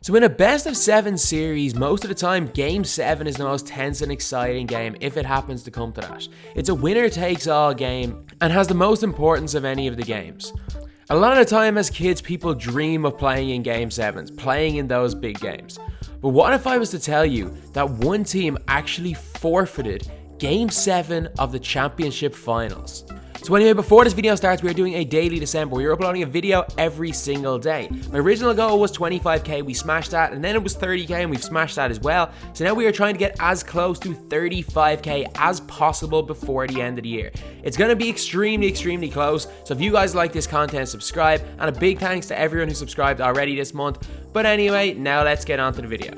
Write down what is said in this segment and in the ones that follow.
So in a best of 7 series, most of the time, Game 7 is the most tense and exciting game if it happens to come to that. It's a winner-takes-all game and has the most importance of any of the games. A lot of the time as kids, people dream of playing in Game 7s, playing in those big games. But what if I was to tell you that one team actually forfeited Game 7 of the championship finals? So anyway, before this video starts, we are doing a daily December. We are uploading a video every single day. My original goal was 25k, we smashed that, and then it was 30k and we've smashed that as well. So now we are trying to get as close to 35k as possible before the end of the year. It's going to be extremely close. So if you guys like this content, subscribe, and a big thanks to everyone who subscribed already this month. But anyway, now let's get on to the video.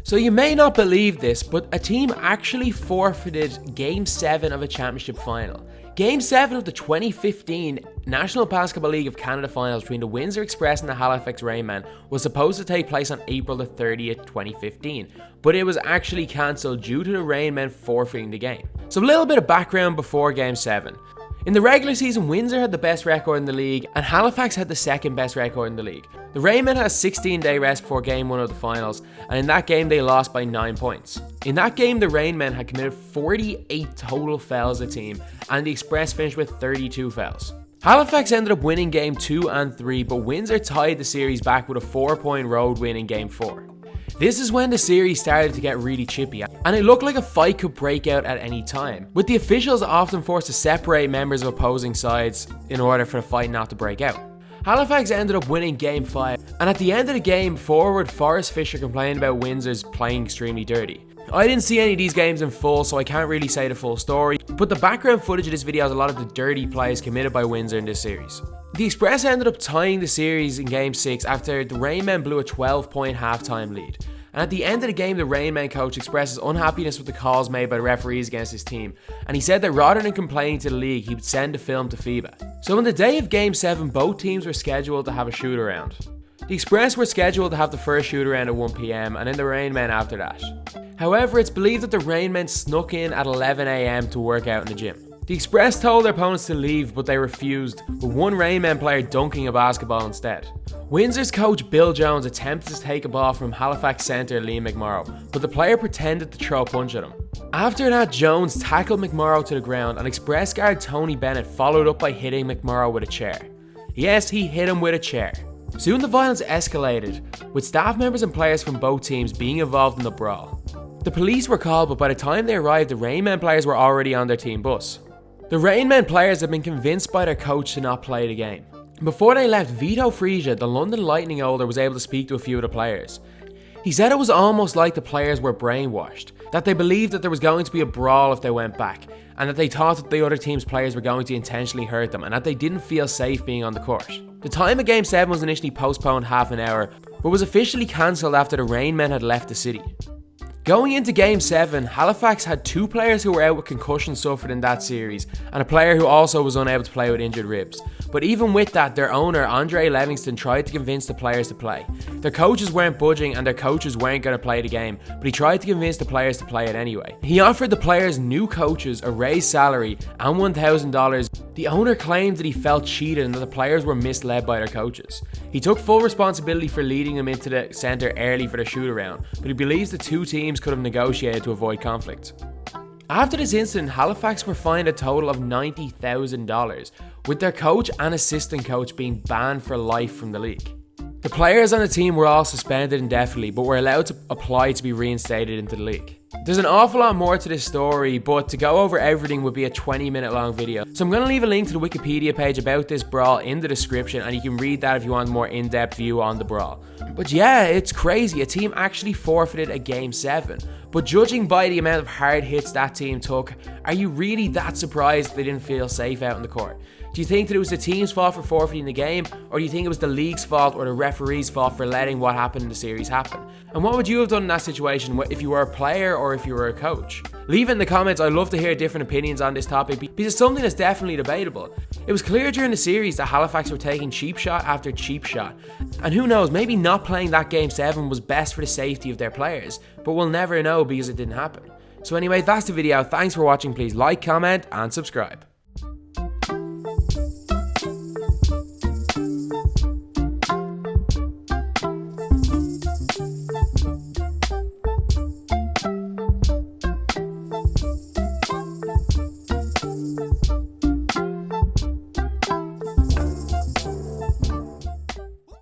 So you may not believe this, but a team actually forfeited Game 7 of a championship final. Game 7 of the 2015 National Basketball League of Canada finals between the Windsor Express and the Halifax Rainmen was supposed to take place on April the 30th, 2015, but it was actually cancelled due to the Rainmen forfeiting the game. So a little bit of background before Game 7. In the regular season, Windsor had the best record in the league and Halifax had the second best record in the league. The Rainmen had a 16-day rest before Game 1 of the finals, and in that game they lost by 9 points. In that game, the Rainmen had committed 48 total fouls a team, and the Express finished with 32 fouls. Halifax ended up winning Game 2 and 3, but Windsor tied the series back with a 4-point road win in Game 4. This is when the series started to get really chippy, and it looked like a fight could break out at any time, with the officials often forced to separate members of opposing sides in order for the fight not to break out. Halifax ended up winning Game 5, and at the end of the game, forward Forrest Fisher complained about Windsor's playing extremely dirty. I didn't see any of these games in full, so I can't really say the full story, but the background footage of this video has a lot of the dirty plays committed by Windsor in this series. The Express ended up tying the series in Game 6 after the Rainmen blew a 12-point halftime lead. And at the end of the game, the Rainmen coach expressed his unhappiness with the calls made by the referees against his team, and he said that rather than complaining to the league, he would send the film to FIBA. So on the day of Game 7, both teams were scheduled to have a shoot-around. The Express were scheduled to have the first shoot-around at 1 PM, and then the Rainmen after that. However, it's believed that the Rainmen snuck in at 11 AM to work out in the gym. The Express told their opponents to leave, but they refused, with one Rainmen player dunking a basketball instead. Windsor's coach Bill Jones attempted to take a ball from Halifax centre Liam McMorrow, but the player pretended to throw a punch at him. After that, Jones tackled McMorrow to the ground, and Express guard Tony Bennett followed up by hitting McMorrow with a chair. Yes, he hit him with a chair. Soon the violence escalated, with staff members and players from both teams being involved in the brawl. The police were called, but by the time they arrived, the Rainmen players were already on their team bus. The Rainmen players had been convinced by their coach to not play the game. Before they left, Vito Frisia, the London Lightning older, was able to speak to a few of the players. He said it was almost like the players were brainwashed, that they believed that there was going to be a brawl if they went back, and that they thought that the other team's players were going to intentionally hurt them, and that they didn't feel safe being on the court. The time of Game 7 was initially postponed half an hour, but was officially cancelled after the Rainmen had left the city. Going into Game 7, Halifax had 2 players who were out with concussions suffered in that series, and a player who also was unable to play with injured ribs. But even with that, their owner, Andre Livingston, tried to convince the players to play. Their coaches weren't budging and their coaches weren't going to play the game, but he tried to convince the players to play it anyway. He offered the players new coaches, a raised salary, and $1,000. The owner claimed that he felt cheated and that the players were misled by their coaches. He took full responsibility for leading them into the centre early for the shoot-around, but he believes the 2 teams could have negotiated to avoid conflict. After this incident, Halifax were fined a total of $90,000, with their coach and assistant coach being banned for life from the league. The players on the team were all suspended indefinitely, but were allowed to apply to be reinstated into the league. There's an awful lot more to this story, but to go over everything would be a 20-minute long video. So I'm going to leave a link to the Wikipedia page about this brawl in the description, and you can read that if you want a more in-depth view on the brawl. But yeah, it's crazy. A team actually forfeited a Game 7. But judging by the amount of hard hits that team took, are you really that surprised they didn't feel safe out in the court? Do you think that it was the team's fault for forfeiting the game, or do you think it was the league's fault or the referee's fault for letting what happened in the series happen? And what would you have done in that situation if you were a player or if you were a coach? Leave it in the comments. I'd love to hear different opinions on this topic because it's something that's definitely debatable. It was clear during the series that Halifax were taking cheap shot after cheap shot. And who knows, maybe not playing that Game 7 was best for the safety of their players, but we'll never know because it didn't happen. So anyway, that's the video. Thanks for watching. Please like, comment, and subscribe.